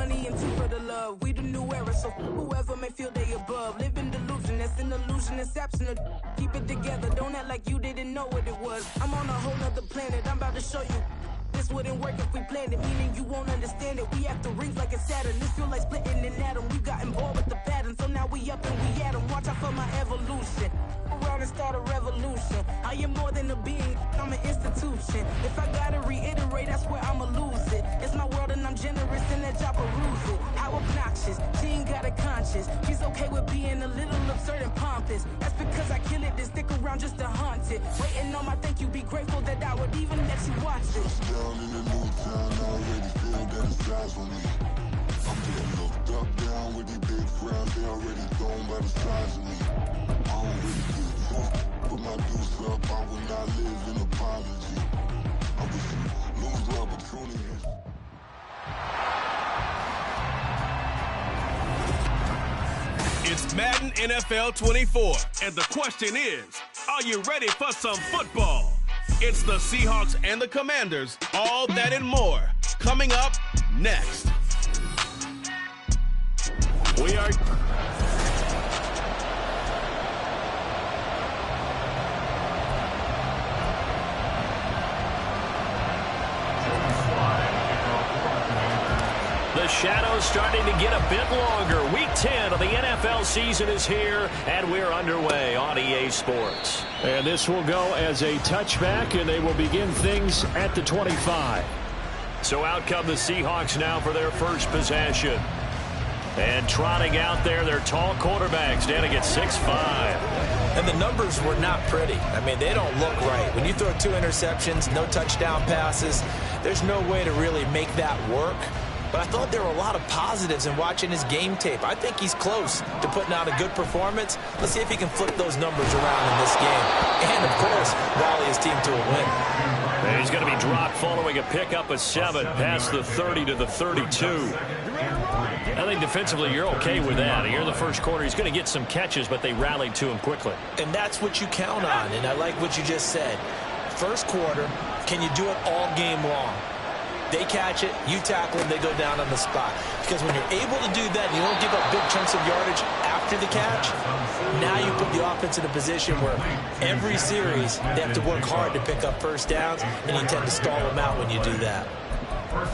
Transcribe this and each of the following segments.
money and two for the love. We the new era, so whoever may feel they above. Living delusion, that's an illusion, it's absent of. Keep it together, don't act like you didn't know what it was. I'm on a whole nother planet, I'm about to show you. This wouldn't work if we planned it, meaning you won't understand it. We have to rings like a Saturn. This feel like splitting an atom. We got involved with the pattern, so now we up and we at 'em. Watch out for my evolution. Around and start a revolution. I am more than a being, I'm an institution. If I gotta reiterate, that's where I'ma lose it. It's my world and I'm generous in that job peruse it. How obnoxious, she ain't got a conscience. She's okay with being a little absurd and pompous. That's because I kill it, then stick around just to haunt it. Waiting on my thank you, be grateful that I would even let you watch it. Down in the new town, I already feel that it's eyes on me. I'm getting looked up, down with these big frowns, they already thrown by the size of me. I don't really give a fuck, put my deuce up, I will not live in apology. I wish you lose the opportunities. It's Madden NFL 24, and the question is, are you ready for some football? It's the Seahawks and the Commanders, all that and more, coming up next. We are... The shadow's starting to get a bit longer. Week 10 of the NFL season is here, and we're underway on EA Sports. And this will go as a touchback, and they will begin things at the 25. So out come the Seahawks now for their first possession. And trotting out there, their tall quarterbacks standing at 6'5". And the numbers were not pretty. I mean, they don't look right. When you throw 2 interceptions, no touchdown passes, there's no way to really make that work. But I thought there were a lot of positives in watching his game tape. I think he's close to putting out a good performance. Let's see if he can flip those numbers around in this game. And, of course, rally his team to a win. And he's going to be dropped following a pickup of 7 past the 30 to the 32. I think defensively you're okay with that. Here in the first quarter, he's going to get some catches, but they rallied to him quickly. And that's what you count on, and I like what you just said. First quarter, can you do it all game long? They catch it, you tackle them, they go down on the spot. Because when you're able to do that, and you don't give up big chunks of yardage after the catch, now you put the offense in a position where every series they have to work hard to pick up first downs, and you tend to stall them out when you do that.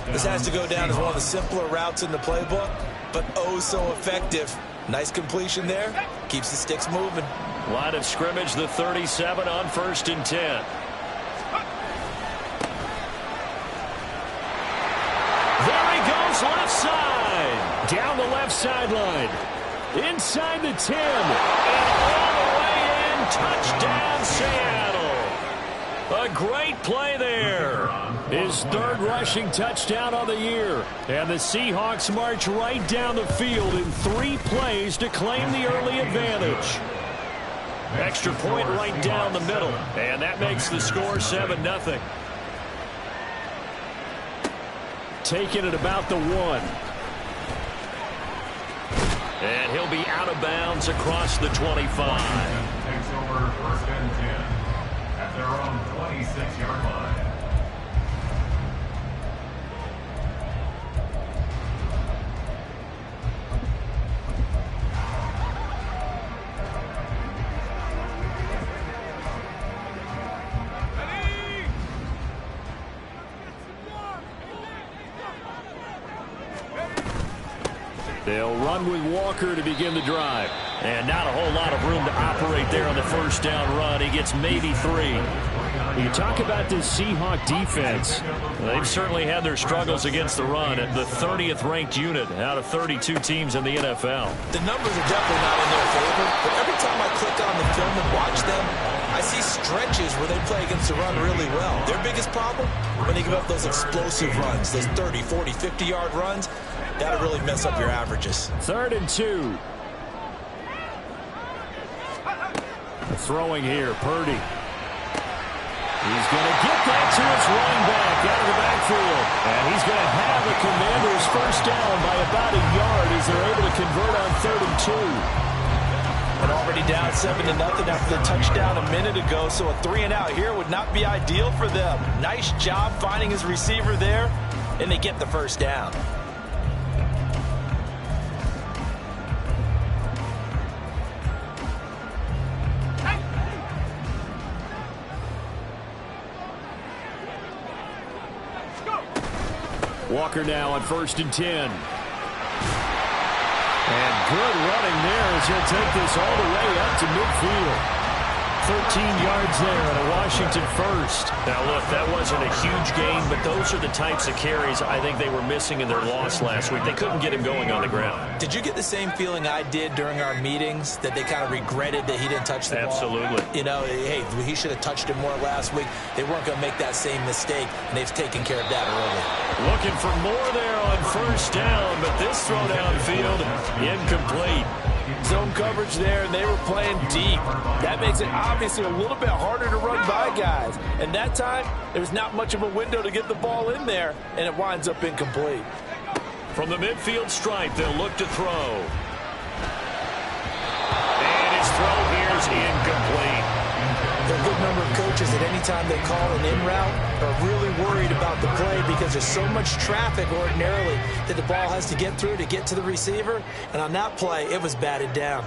This has to go down as one of the simpler routes in the playbook, but oh so effective. Nice completion there, keeps the sticks moving. Line of scrimmage, the 37 on 1st and 10. Left side, down the left sideline, inside the 10, and all the way in, touchdown Seattle. A great play there. His 3rd rushing touchdown on the year. And the Seahawks march right down the field in 3 plays to claim the early advantage. Extra point right down the middle, and that makes the score 7-0. Taking it about the 1. And he'll be out of bounds across the 25. Takes over 1st and 10 at their own 26-yard line. They'll run with Walker to begin the drive. And not a whole lot of room to operate there on the first down run. He gets maybe 3. You talk about this Seahawk defense. They've certainly had their struggles against the run at the 30th ranked unit out of 32 teams in the NFL. The numbers are definitely not in their favor, but every time I click on the film and watch them, I see stretches where they play against the run really well. Their biggest problem, when they give up those explosive runs, those 30, 40, 50-yard runs, that'll really mess up your averages. 3rd and 2. Throwing here, Purdy. He's going to get that to his running back out of the backfield. And he's going to have the Commanders first down by about a yard as they're able to convert on 3rd and 2. And already down 7-0 after the touchdown a minute ago, so a 3-and-out here would not be ideal for them. Nice job finding his receiver there, and they get the first down. Walker now on 1st and 10. And good running there as he'll take this all the way up to midfield. 13 yards there and a Washington first. Now, look, that wasn't a huge gain, but those are the types of carries I think they were missing in their loss last week. They couldn't get him going on the ground. Did you get the same feeling I did during our meetings, that they kind of regretted that he didn't touch the ball? Absolutely. You know, hey, he should have touched it more last week. They weren't going to make that same mistake, and they've taken care of that early. Looking for more there on 1st down, but this throw downfield incomplete. Zone coverage there, and they were playing deep. That makes it obviously a little bit harder to run by guys. And that time, there was not much of a window to get the ball in there, and it winds up incomplete. From the midfield stripe, they'll look to throw. And his throw here is incomplete. There are a good number of coaches that any time they call an in route are really worried about the play because there's so much traffic ordinarily that the ball has to get through to get to the receiver. And on that play, it was batted down.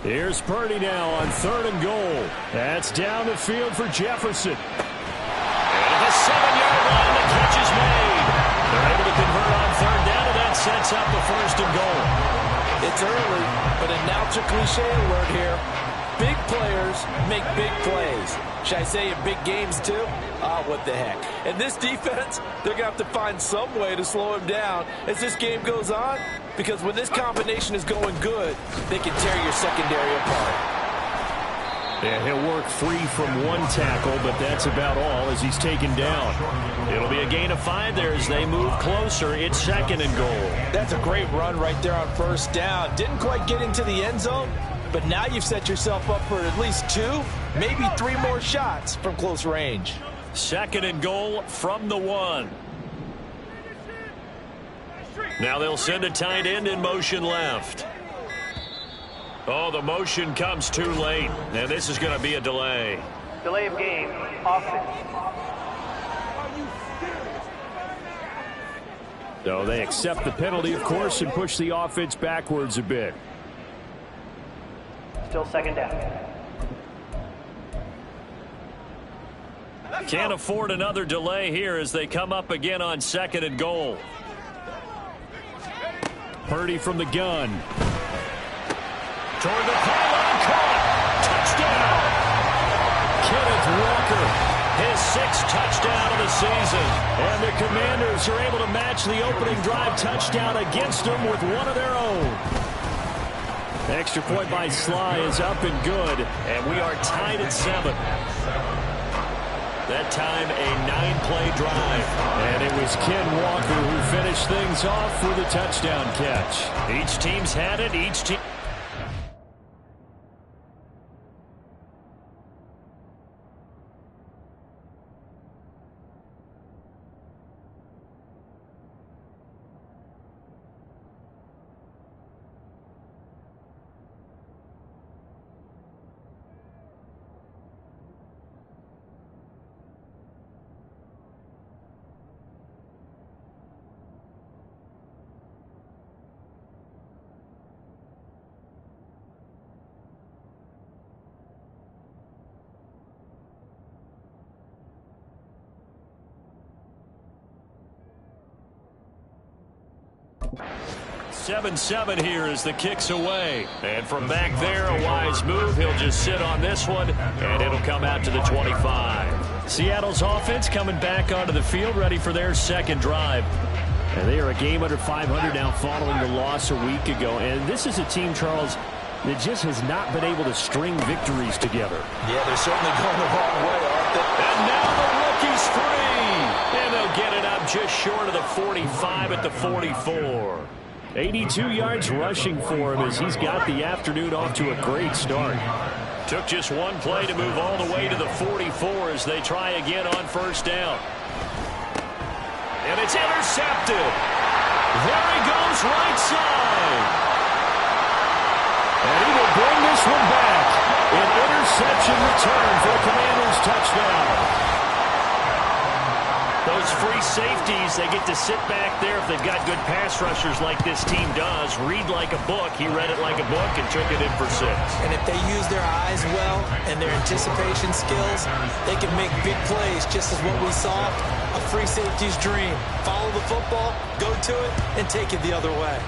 Here's Purdy now on 3rd and goal. That's down the field for Jefferson. And the 7-yard line, the catch is made. They're able to convert on 3rd down, and that sets up the 1st and goal. It's early, but announcer cliche alert here. Big players make big plays. Should I say in big games too? What the heck. And this defense, they're going to have to find some way to slow him down as this game goes on, because when this combination is going good, they can tear your secondary apart. Yeah, he'll work free from one tackle, but that's about all as he's taken down. It'll be a gain of 5 there as they move closer. It's 2nd and goal. That's a great run right there on 1st down. Didn't quite get into the end zone, but now you've set yourself up for at least 2, maybe 3 more shots from close range. 2nd and goal from the 1. Now they'll send a tight end in motion left. Oh, the motion comes too late, and this is going to be a delay. Delay of game, offense. So they accept the penalty, of course, and push the offense backwards a bit. Still 2nd down. Can't afford another delay here as they come up again on 2nd and goal. Purdy from the gun. Toward the pylon, caught. Touchdown. Kenneth Walker. His 6th touchdown of the season. And the Commanders are able to match the opening drive touchdown against them with one of their own. The extra point by Sly is up and good. And we are tied at 7. That time a 9-play drive. And it was Ken Walker who finished things off with a touchdown catch. Each team's had it. Each team. Seven here as the kick's away. And from back there, a wise move. He'll just sit on this one, and it'll come out to the 25. Seattle's offense coming back onto the field, ready for their 2nd drive. And they are a game under 500 now following the loss a week ago. And this is a team, Charles, that just has not been able to string victories together. Yeah, they're certainly going the wrong way, aren't they? And now the rookie's free. And they'll get it up just short of the 45 at the 44. 82 yards rushing for him as he's got the afternoon off to a great start. Took just one play to move all the way to the 44 as they try again on 1st down. And it's intercepted. There he goes right side. And he will bring this one back. An interception return for the Commanders' touchdown. Those those free safeties, they get to sit back there if they've got good pass rushers like this team does. Read like a book. He read it like a book and took it in for 6. And if they use their eyes well and their anticipation skills, they can make big plays, just as what we saw, a free safety's dream. Follow the football, go to it, and take it the other way.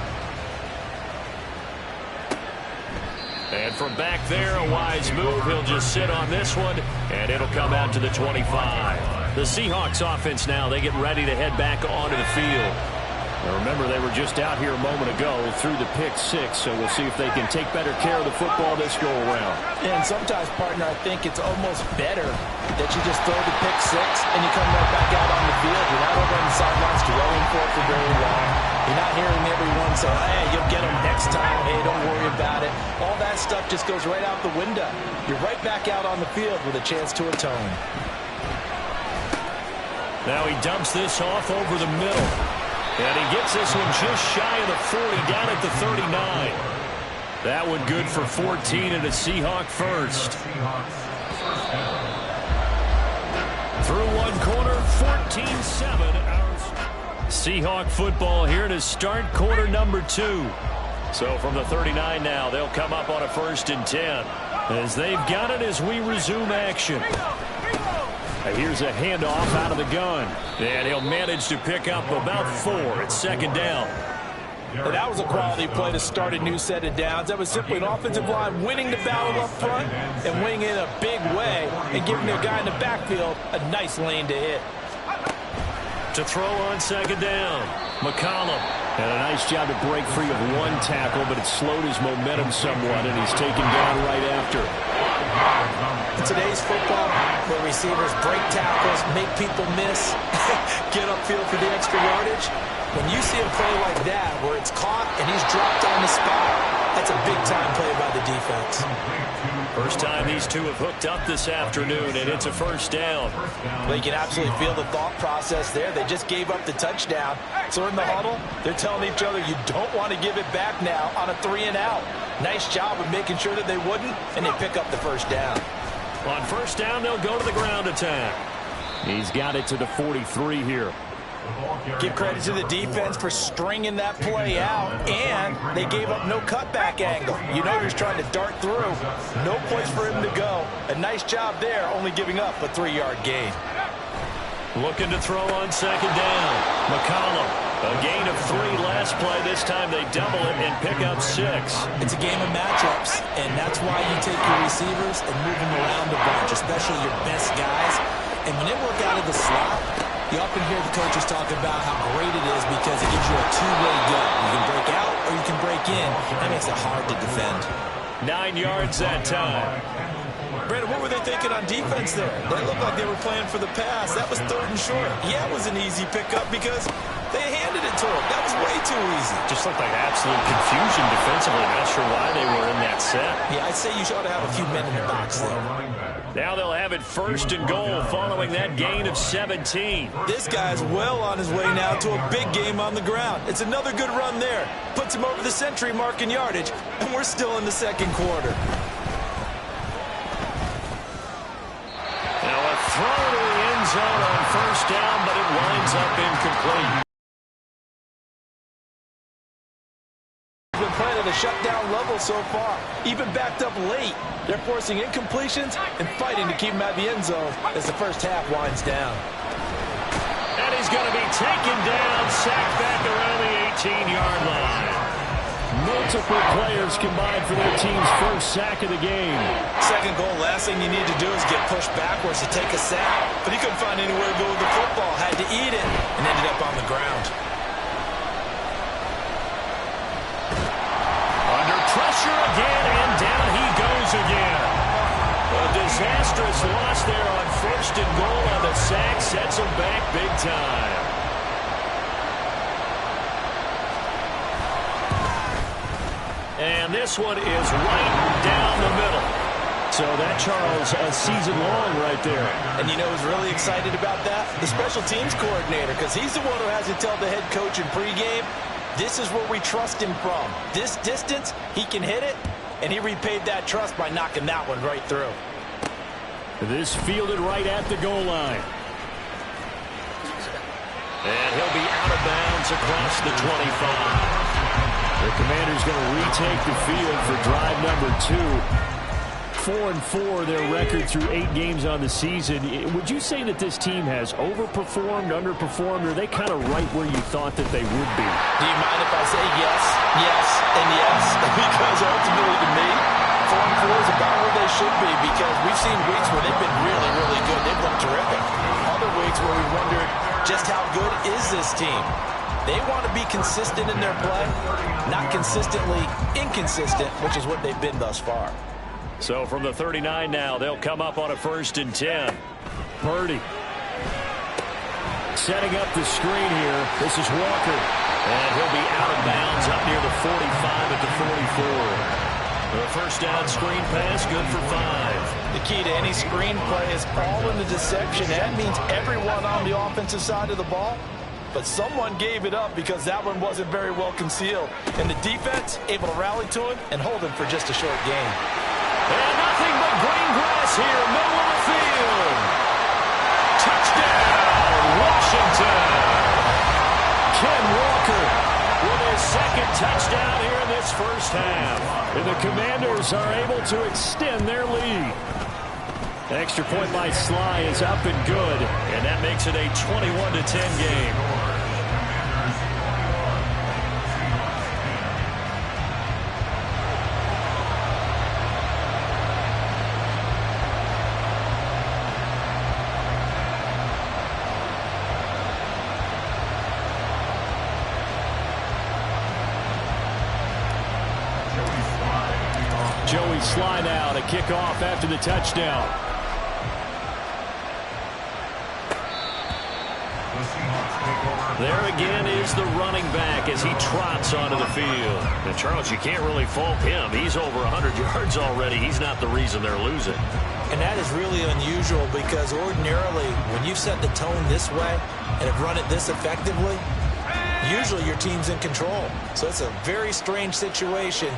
And from back there, a wise move. He'll just sit on this one, and it'll come out to the 25. The Seahawks offense now, they get ready to head back onto the field. Now remember, they were just out here a moment ago through the pick 6, so we'll see if they can take better care of the football this go-around. And sometimes, partner, I think it's almost better that you just throw the pick 6 and you come right back out on the field. You're not over on the sidelines dwelling for very long. You're not hearing everyone say, hey, you'll get them next time. Hey, don't worry about it. All that stuff just goes right out the window. You're right back out on the field with a chance to atone. Now he dumps this off over the middle. And he gets this one just shy of the 40, down at the 39. That one good for 14 and a Seahawk first. Through one corner, 14-7. Seahawk football here to start quarter number 2. So from the 39 now, they'll come up on a 1st and 10. As they've got it as we resume action. Here's a handoff out of the gun. And he'll manage to pick up about 4. It's 2nd down. And that was a quality play to start a new set of downs. That was simply an offensive line winning the battle up front and winning it in a big way and giving their guy in the backfield a nice lane to hit. To throw on 2nd down, McCollum. And a nice job to break free of one tackle, but it slowed his momentum somewhat, and he's taken down right after. In today's football, where receivers break tackles, make people miss, get upfield for the extra yardage, when you see a play like that where it's caught and he's dropped on the spot, that's a big-time play by the defense. First time these two have hooked up this afternoon, and it's a 1st down. Well, you can absolutely feel the thought process there. They just gave up the touchdown. So in the huddle, they're telling each other, you don't want to give it back now on a 3-and-out. Nice job of making sure that they wouldn't, and they pick up the 1st down. On 1st down, they'll go to the ground attack. He's got it to the 43 here. Give credit to the defense for stringing that play out, and they gave up no cutback angle. You know he's trying to dart through. No place for him to go. A nice job there, only giving up a 3-yard gain. Looking to throw on 2nd down. McCollum, a gain of 3 last play. This time they double it and pick up 6. It's a game of matchups, and that's why you take your receivers and move them around a bunch, especially your best guys. And when they work out of the slot, you often hear the coaches talk about how great it is because it gives you a two-way go. You can break out or you can break in. That makes it hard to defend. 9 yards that time. Brandon, what were they thinking on defense there? They looked like they were playing for the pass. That was 3rd and short. Yeah, it was an easy pickup because they handed it to him. That was way too easy. Just looked like absolute confusion defensively. Not sure why they were in that set. Yeah, I'd say you ought to have a few men in the box there. Now they'll have it 1st and goal following that gain of 17. This guy's well on his way now to a big game on the ground. It's another good run there. Puts him over the century mark in yardage, and we're still in the 2nd quarter. Now a throw to the end zone on 1st down, but it winds up incomplete. Been playing at a shutdown level so far, even backed up late. They're forcing incompletions and fighting to keep him out of the end zone as the 1st half winds down. And he's going to be taken down, sacked back around the 18-yard line. Multiple players combined for their team's 1st sack of the game. 2nd goal, last thing you need to do is get pushed backwards to take a sack. But he couldn't find anywhere to go with the football, had to eat it, and ended up on the ground. Pressure again, and down he goes again. A disastrous loss there on 1st and goal, and the sack sets him back big time. And this one is right down the middle. So that, Charles, a season long right there. And you know who's really excited about that? The special teams coordinator, because he's the one who has to tell the head coach in pregame, this is where we trust him from. This distance, he can hit it, and he repaid that trust by knocking that one right through. This fielded right at the goal line. And he'll be out of bounds across the 25. The Commanders going to retake the field for drive number 2. 4-4 their record through 8 games on the season. Would you say that this team has overperformed, underperformed, or are they kind of right where you thought that they would be? Do you mind if I say yes, yes, and yes? Because ultimately to me, 4-4 is about where they should be, because we've seen weeks where they've been really, really good. They've looked terrific. Other weeks where we wondered just how good is this team? They want to be consistent in their play, not consistently inconsistent, which is what they've been thus far. So from the 39 now, they'll come up on a 1st and 10. Purdy setting up the screen here. This is Walker. And he'll be out of bounds up near the 45 at the 44. The first down screen pass, good for 5. The key to any screen play is all in the deception. That means everyone on the offensive side of the ball. But someone gave it up because that one wasn't very well concealed. And the defense able to rally to him and hold him for just a short gain. And nothing but green grass here, middle of the field. Touchdown, Washington. Ken Walker with his 2nd touchdown here in this first half. And the Commanders are able to extend their lead. Extra point by Sly is up and good. And that makes it a 21-10 game. Joey Sly now to kick off after the touchdown. There again is the running back as he trots onto the field. And Charles, you can't really fault him. He's over 100 yards already. He's not the reason they're losing. And that is really unusual because ordinarily when you set the tone this way and have run it this effectively, usually your team's in control. So it's a very strange situation.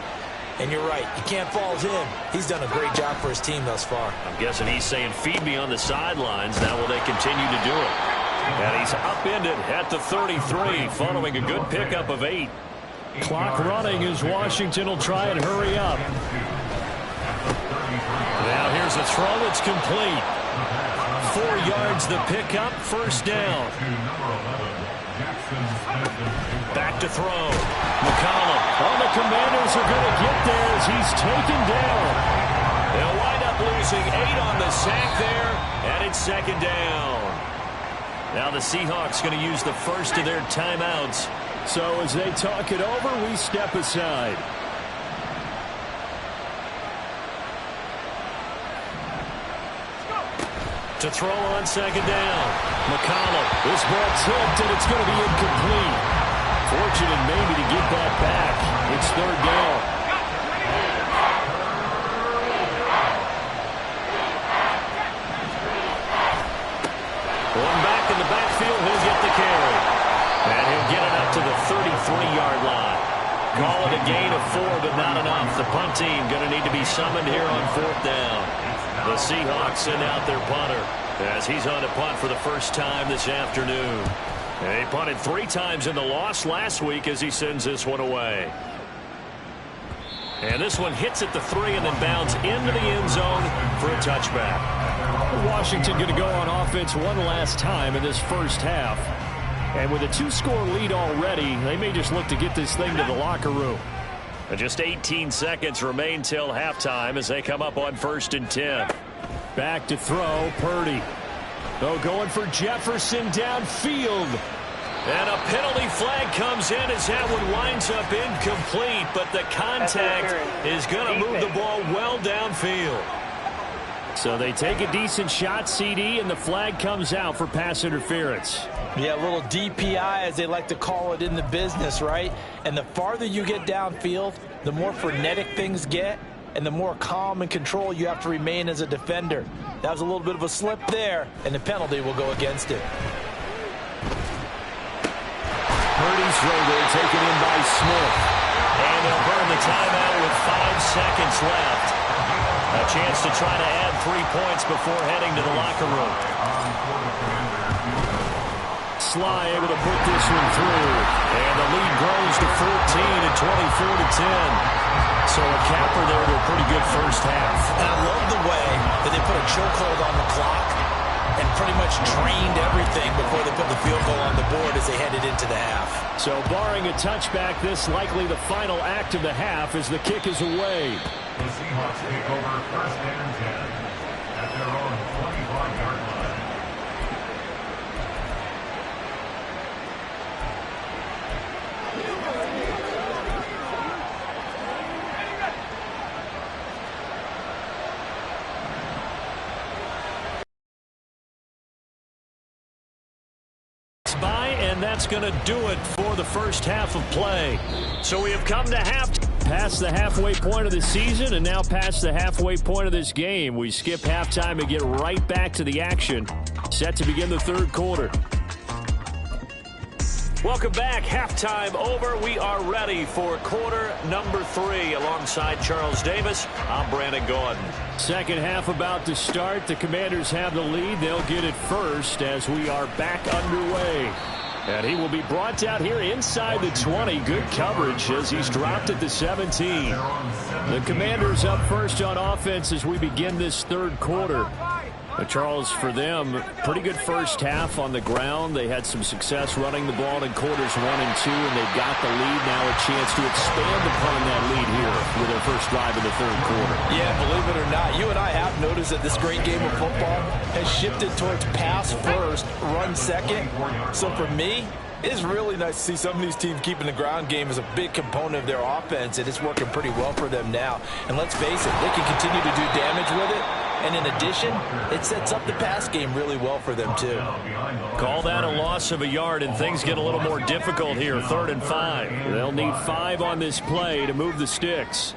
And you're right, you can't fault him. He's done a great job for his team thus far. I'm guessing he's saying, feed me on the sidelines. Now will they continue to do it? And he's upended at the 33, following a good pickup of 8. Clock running as Washington will try and hurry up. Now here's a throw that's complete. 4 yards the pickup, first down. Back to throw. McCollum. Oh, the Commanders are going to get there as he's taken down. They'll wind up losing 8 on the sack there, and it's 2nd down. Now the Seahawks going to use the first of their timeouts. So as they talk it over, we step aside. To throw on 2nd down. McCollum. This ball tipped, and it's going to be incomplete. Fortunate maybe to get that back. It's 3rd down. One back in the backfield, he'll get the carry. And he'll get it up to the 33-yard line. Call it a gain of 4, but not enough. The punt team going to need to be summoned here on 4th down. The Seahawks send out their punter as he's on to punt for the first time this afternoon. And he punted 3 times in the loss last week as he sends this one away. And this one hits at the 3 and then bounds into the end zone for a touchback. Washington going to go on offense one last time in this first half. And with a 2-score lead already, they may just look to get this thing to the locker room. And just 18 seconds remain till halftime as they come up on 1st and 10. Back to throw, Purdy. Oh, going for Jefferson downfield. And a penalty flag comes in as that one winds up incomplete, but the contact is going to move the ball well downfield. So they take a decent shot, CD, and the flag comes out for pass interference. Yeah, a little DPI, as they like to call it in the business, right? And the farther you get downfield, the more frenetic things get, and the more calm and control you have to remain as a defender. That was a little bit of a slip there, and the penalty will go against it. Purdy's throw there taken in by Smith. And they'll burn the timeout with 5 seconds left. A chance to try to add 3 points before heading to the locker room. Sly able to put this one through. And the lead grows to 14 at 24-10. So a capper there to a pretty good first half. And I love the way that they put a chokehold on the clock and pretty much drained everything before they put the field goal on the board as they headed into the half. So barring a touchback, this likely the final act of the half as the kick is away. The Seahawks take over first and 10 at their own 25-yard line. And that's going to do it for the first half of play. So we have come to past the halfway point of the season and now past the halfway point of this game. We skip halftime and get right back to the action. Set to begin the third quarter. Welcome back. Halftime over. We are ready for quarter number 3 alongside Charles Davis. I'm Brandon Gordon. Second half about to start. The Commanders have the lead. They'll get it first as we are back underway. And he will be brought down here inside the 20. Good coverage as he's dropped at the 17. The Commanders up first on offense as we begin this third quarter. Charles, for them, pretty good first half on the ground. They had some success running the ball in quarters 1 and 2, and they've got the lead. Now a chance to expand upon that lead here with their first drive in the third quarter. Yeah, believe it or not, you and I have noticed that this great game of football has shifted towards pass first, run second. So for me, it's really nice to see some of these teams keeping the ground game as a big component of their offense, and it's working pretty well for them now. And let's face it, they can continue to do damage with it. And in addition, it sets up the pass game really well for them, too. Call that a loss of a yard, and things get a little more difficult here. 3rd and 5. They'll need 5 on this play to move the sticks.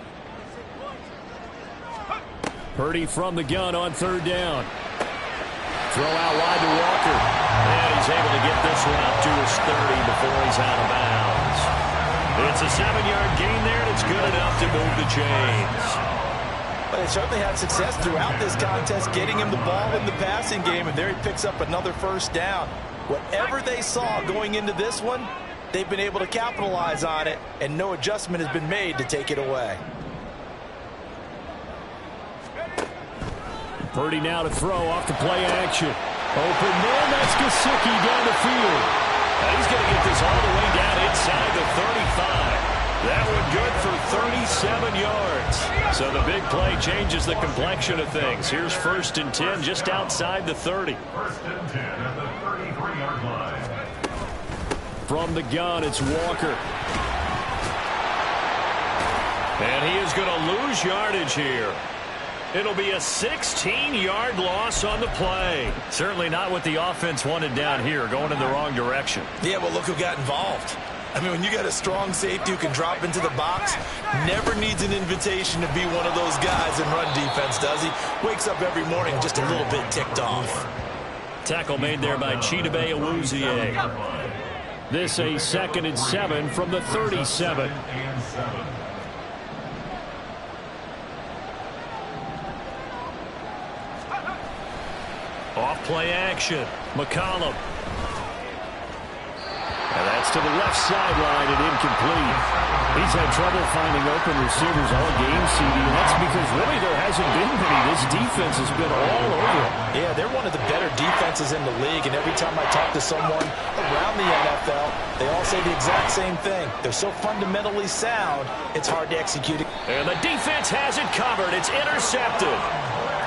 Purdy from the gun on 3rd down. Throw out wide to Walker. And he's able to get this one up to his 30 before he's out of bounds. It's a 7-yard gain there, and it's good enough to move the chains. But they certainly had success throughout this contest, getting him the ball in the passing game, and there he picks up another first down. Whatever they saw going into this one, they've been able to capitalize on it, and no adjustment has been made to take it away. Purdy now to throw off the play action. Open man, that's Gesicki down the field. And he's going to get this all the way down inside the 35. That one good for 37 yards. So the big play changes the complexion of things. Here's 1st and 10 just outside the 30. 1st and 10 at the 33-yard line. From the gun, it's Walker. And he is going to lose yardage here. It'll be a 16-yard loss on the play. Certainly not what the offense wanted down here, going in the wrong direction. Yeah, but look who got involved. I mean, when you got a strong safety who can drop into the box, never needs an invitation to be one of those guys in run defense, does he? Wakes up every morning just a little bit ticked off. Tackle made there by Chidobe Awuzie. This a 2nd and 7 from the 37. Off play action. McCollum. And that's to the left sideline and incomplete. He's had trouble finding open receivers all game, CD, and that's because really there hasn't been many. This defense has been all over him. Yeah, they're one of the better defenses in the league, and every time I talk to someone around the NFL, they all say the exact same thing. They're so fundamentally sound, it's hard to execute. And the defense has it covered. It's intercepted.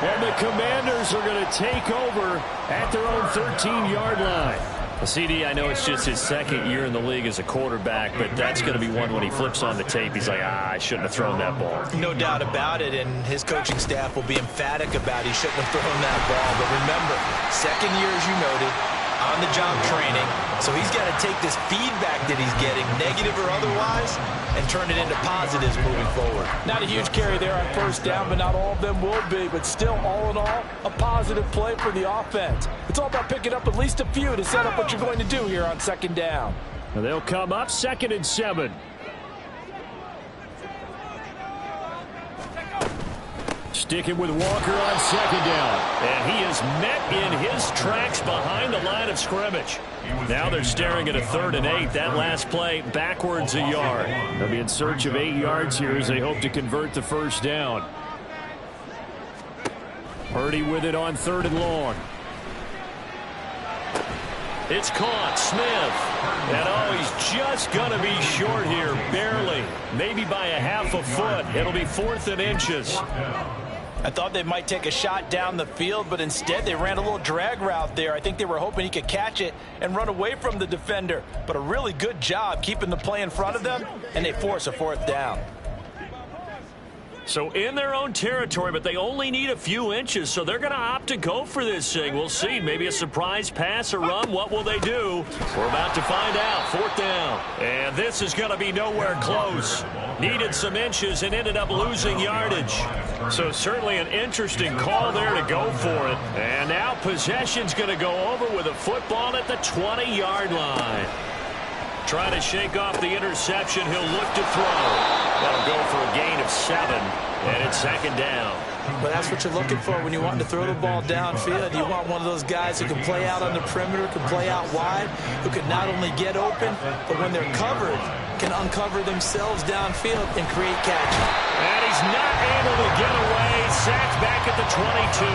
And the Commanders are going to take over at their own 13-yard line. CD, I know it's just his 2nd year in the league as a quarterback, but that's going to be one when he flips on the tape. He's like, I shouldn't have thrown that ball. No doubt about it, and his coaching staff will be emphatic about he shouldn't have thrown that ball. But remember, 2nd year, as you noted, on-the-job training, so he's got to take this feedback that he's getting, negative or otherwise, and turn it into positives moving forward. Not a huge carry there on 1st down, but not all of them will be. But still, all in all, a positive play for the offense. It's all about picking up at least a few to set up what you're going to do here on 2nd down. And they'll come up 2nd and 7. Sticking with Walker on second down. And he is met in his tracks behind the line of scrimmage. Now they're staring at a 3rd and 8. That last play backwards a yard. They'll be in search of 8 yards here as they hope to convert the first down. Purdy with it on 3rd and long. It's caught. Smith. And he's just going to be short here. Barely. Maybe by a half a foot. It'll be 4th and inches. I thought they might take a shot down the field, but instead they ran a little drag route there. I think they were hoping he could catch it and run away from the defender. But a really good job keeping the play in front of them, and they force a 4th down. So in their own territory, but they only need a few inches, so they're going to opt to go for this thing. We'll see. Maybe a surprise pass or run. What will they do? We're about to find out. 4th down. And this is going to be nowhere close. Needed some inches and ended up losing yardage. So certainly an interesting call there to go for it. And now possession's going to go over with a football at the 20-yard line. Trying to shake off the interception. He'll look to throw. That'll go for a gain of 7, and it's 2nd down. But that's what you're looking for when you're wanting to throw the ball downfield. You want one of those guys who can play out on the perimeter, can play out wide, who can not only get open, but when they're covered, can uncover themselves downfield and create catches. And he's not able to get away. Sacked back at the 22.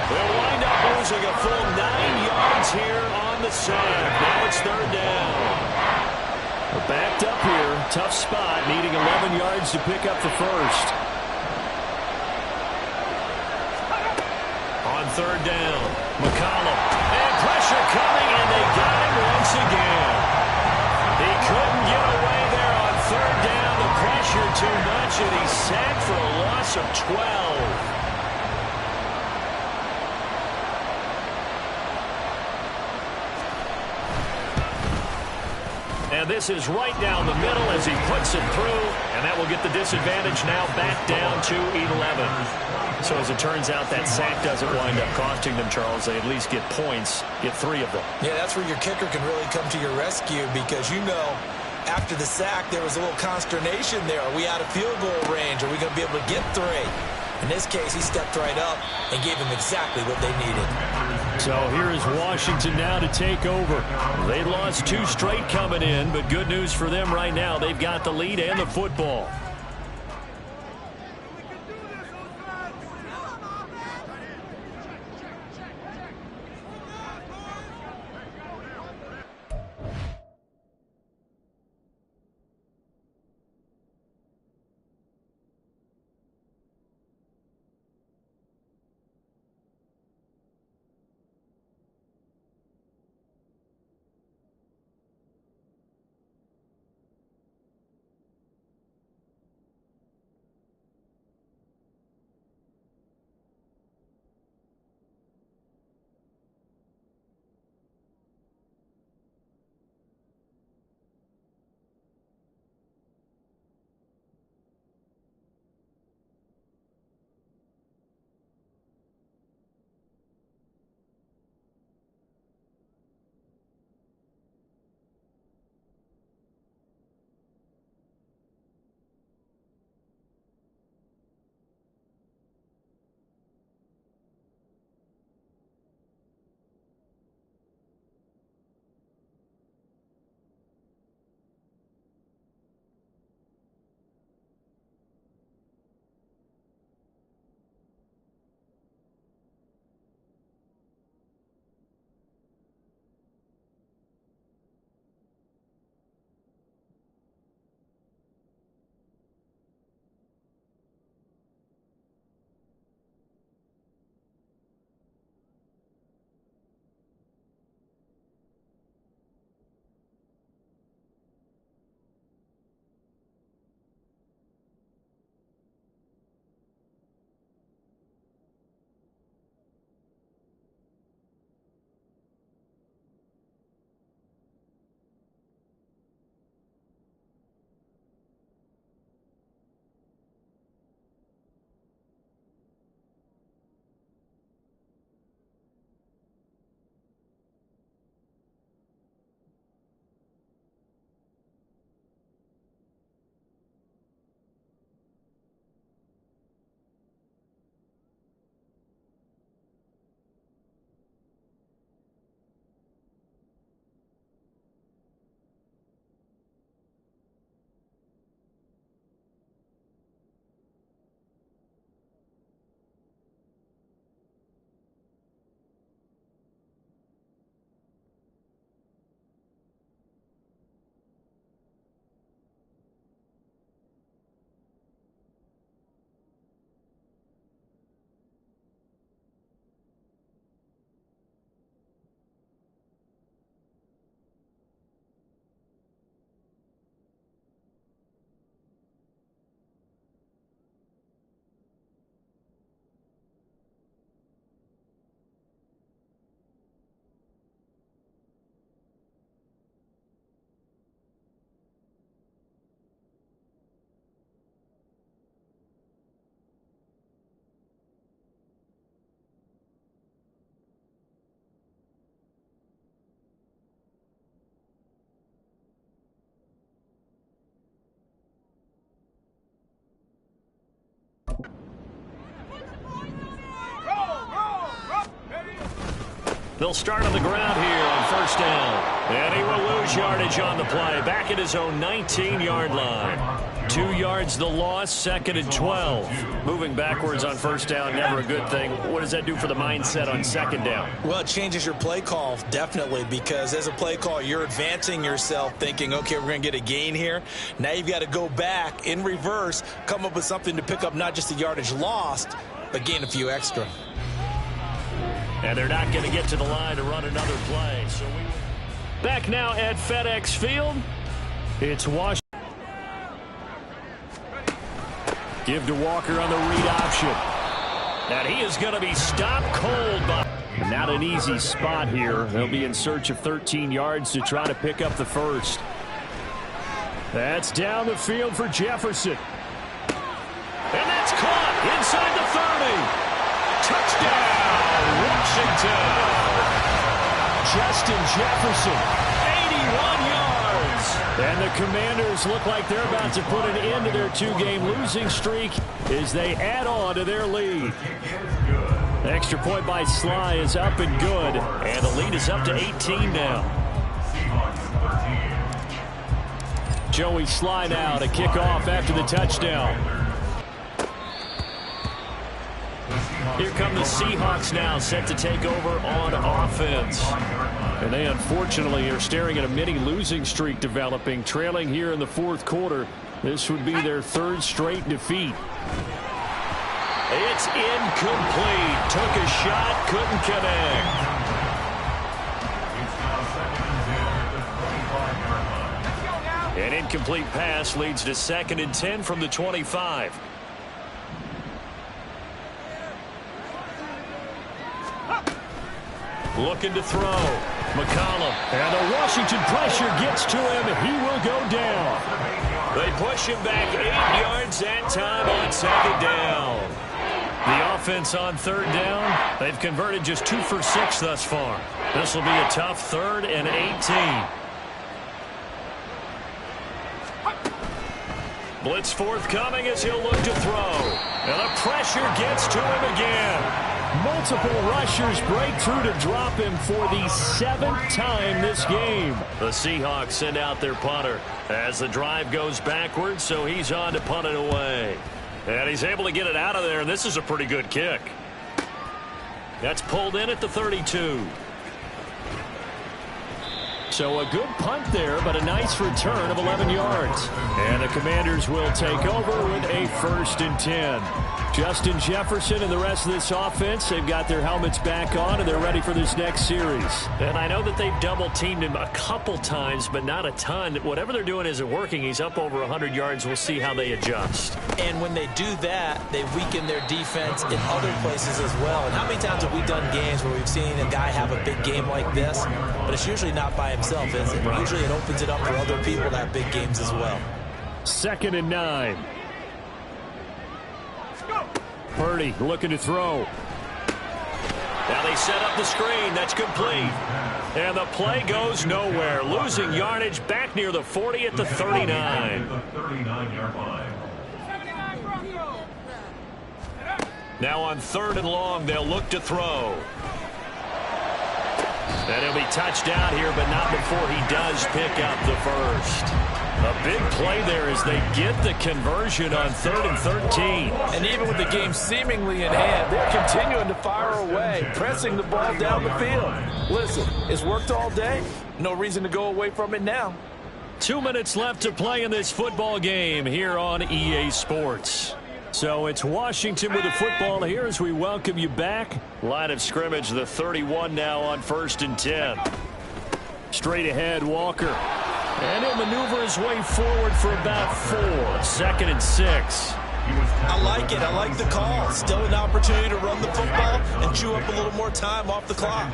They'll wind up losing a full 9 yards here on the sack. Now it's 3rd down. We're backed up here. Tough spot, needing 11 yards to pick up the first. On 3rd down, McCollum. And pressure coming, and they got him once again. He couldn't get away there on 3rd down. The pressure too much, and he's sacked for a loss of 12. And this is right down the middle as he puts it through, and that will get the disadvantage now back down to 11. So as it turns out, that sack doesn't wind up costing them, Charles. They at least get points, get 3 of them. Yeah, that's where your kicker can really come to your rescue because, after the sack, there was a little consternation there. Are we out of field goal range? Are we going to be able to get 3? In this case, he stepped right up and gave them exactly what they needed. So here is Washington now to take over. They lost 2 straight coming in, but good news for them right now. They've got the lead and the football. They'll start on the ground here on first down. And he will lose yardage on the play. Back at his own 19-yard line. 2 yards the loss, 2nd and 12. Moving backwards on first down, never a good thing. What does that do for the mindset on 2nd down? Well, it changes your play call, definitely, because as a play call, you're advancing yourself thinking, okay, we're going to get a gain here. Now you've got to go back in reverse, come up with something to pick up not just the yardage lost, but gain a few extra. And they're not going to get to the line to run another play. So back now at FedEx Field, it's Washington. Give to Walker on the read option. And he is going to be stopped cold by... Not an easy spot here. They'll be in search of 13 yards to try to pick up the first. That's down the field for Jefferson. And that's caught inside the 30. Touchdown, Washington. Justin Jefferson. 81 yards. And the Commanders look like they're about to put an end to their 2-game losing streak as they add on to their lead. The extra point by Sly is up and good, and the lead is up to 18 now. Joey Sly now to kick off after the touchdown. Here come the Seahawks now, set to take over on offense. And they unfortunately are staring at a mini losing streak developing, trailing here in the 4th quarter. This would be their 3rd straight defeat. It's incomplete. Took a shot, couldn't connect. An incomplete pass leads to 2nd and 10 from the 25. Looking to throw. McCollum. And the Washington pressure gets to him. He will go down. They push him back 8 yards that time on 2nd down. The offense on 3rd down, they've converted just 2 for 6 thus far. This will be a tough 3rd and 18. Blitz forthcoming as he'll look to throw. And the pressure gets to him again. Multiple rushers break through to drop him for the 7th time this game. The Seahawks send out their punter as the drive goes backwards, so he's on to punt it away. And he's able to get it out of there, and this is a pretty good kick. That's pulled in at the 32. So a good punt there, but a nice return of 11 yards. And the Commanders will take over with a 1st and 10. Justin Jefferson and the rest of this offense, they've got their helmets back on, and they're ready for this next series. And I know that they've double-teamed him a couple times, but not a ton. Whatever they're doing isn't working. He's up over 100 yards. We'll see how they adjust. And when they do that, they weaken their defense in other places as well. And how many times have we done games where we've seen a guy have a big game like this, but it's usually not by himself, is it? Usually it opens it up for other people to have big games as well. 2nd and 9. Purdy looking to throw. Now they set up the screen. That's complete. And the play goes nowhere. Losing yardage back near the 40 at the 39. Now on 3rd and long, they'll look to throw. And he'll be touched out here, but not before he does pick up the first. A big play there as they get the conversion on 3rd and 13. And even with the game seemingly in hand, they're continuing to fire away, pressing the ball down the field. Listen, it's worked all day. No reason to go away from it now. 2 minutes left to play in this football game here on EA Sports. So it's Washington with the football here as we welcome you back. Line of scrimmage, the 31 now on 1st and 10. Straight ahead, Walker. And he'll maneuver his way forward for about 4. 2nd and 6. I like it. I like the call. Still an opportunity to run the football and chew up a little more time off the clock.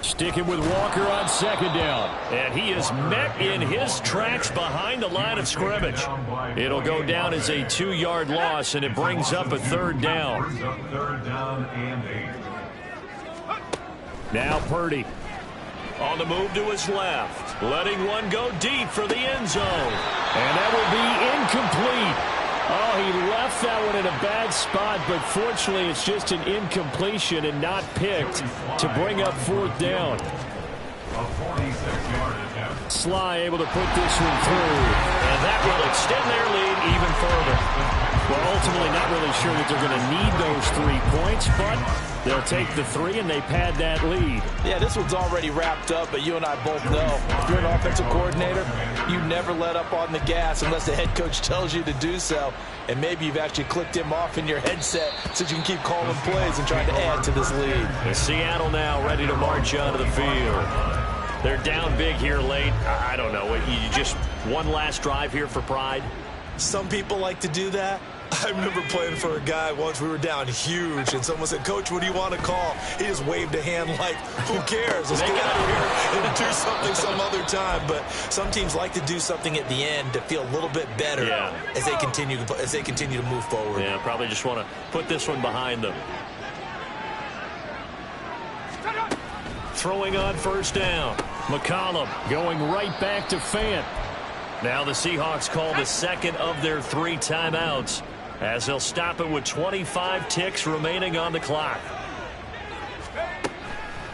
Sticking with Walker on 2nd down. And he is met in his tracks behind the line of scrimmage. It'll go down as a 2-yard loss, and it brings up a 3rd down. Now Purdy on the move to his left, letting one go deep for the end zone. And that will be incomplete. Oh, he left that one in a bad spot, but fortunately it's just an incompletion and not picked to bring up 4th down. Sly able to put this one through, and that will extend their lead even further. Well, ultimately not really sure that they're going to need those 3 points, but they'll take the 3 and they pad that lead. Yeah, this one's already wrapped up, but you and I both know if you're an offensive coordinator, you never let up on the gas unless the head coach tells you to do so. And maybe you've actually clicked him off in your headset so you can keep calling plays and trying to add to this lead. And Seattle now ready to march onto the field. They're down big here late. I don't know. You just one last drive here for pride? Some people like to do that. I remember playing for a guy once. We were down huge, and someone said, "Coach, what do you want to call?" He just waved a hand like, who cares? Let's get out of here and do something some other time. But some teams like to do something at the end to feel a little bit better as they continue to move forward. Yeah, probably just want to put this one behind them. Throwing on 1st down. McCollum going right back to Fant. Now the Seahawks call the 2nd of their 3 timeouts as they'll stop it with 25 ticks remaining on the clock.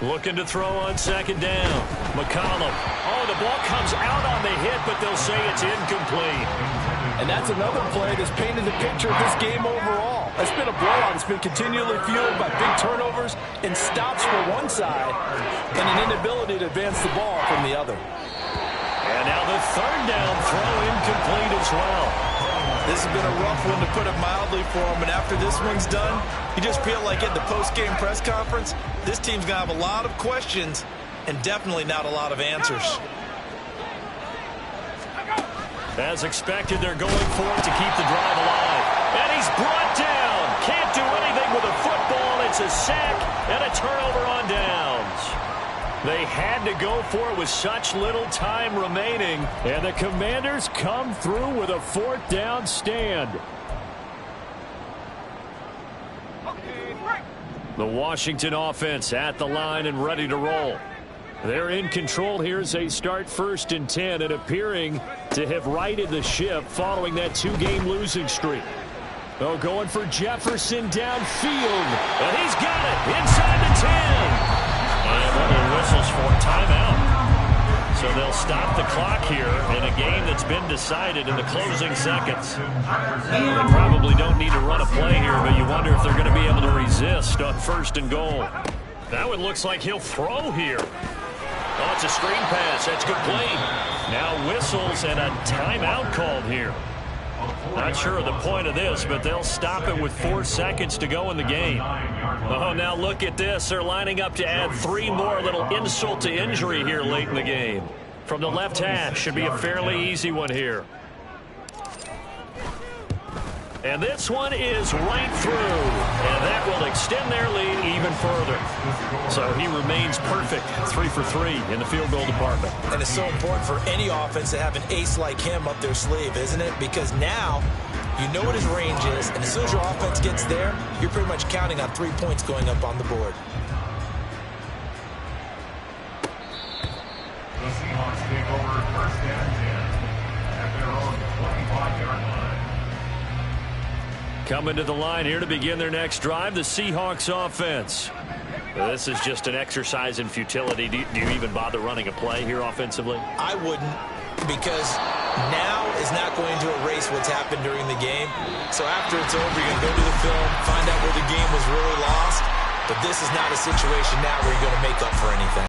Looking to throw on 2nd down. McCollum. Oh, the ball comes out on the hit, but they'll say it's incomplete. And that's another play that's painted the picture of this game overall. It's been a blowout. It's been continually fueled by big turnovers and stops for one side and an inability to advance the ball from the other. And now the 3rd down throw incomplete as well. This has been a rough one, to put it mildly, for him. And after this one's done, you just feel like at the post-game press conference, this team's going to have a lot of questions and definitely not a lot of answers. As expected, they're going for it to keep the drive alive. And he's brought down. Can't do anything with a football. It's a sack and a turnover on downs. They had to go for it with such little time remaining. And the Commanders come through with a 4th down stand. The Washington offense at the line and ready to roll. They're in control here as they start 1st and 10 and appearing to have righted the ship following that 2-game losing streak. Oh, going for Jefferson downfield. And he's got it inside the 10. And one of the whistles for a timeout. So they'll stop the clock here in a game that's been decided in the closing seconds. They probably don't need to run a play here, but you wonder if they're going to be able to resist on 1st and goal. That one looks like he'll throw here. Oh, it's a screen pass. That's good play. Now whistles and a timeout called here. Not sure of the point of this, but they'll stop it with 4 seconds to go in the game. Oh, now look at this. They're lining up to add 3 more, little insult to injury here late in the game. From the left hash, should be a fairly easy one here. And this one is right through. And that will extend their lead even further. So he remains perfect, 3 for 3 in the field goal department. And it's so important for any offense to have an ace like him up their sleeve, isn't it? Because now you know what his range is, and as soon as your offense gets there, you're pretty much counting on 3 points going up on the board. The Seahawks take over 1st and 10 at their own 25-yard line. Coming to the line here to begin their next drive, the Seahawks offense. This is just an exercise in futility. Do you even bother running a play here offensively? I wouldn't, because now is not going to erase what's happened during the game. So after it's over, you're going to go to the film, find out where the game was really lost. But this is not a situation now where you're going to make up for anything.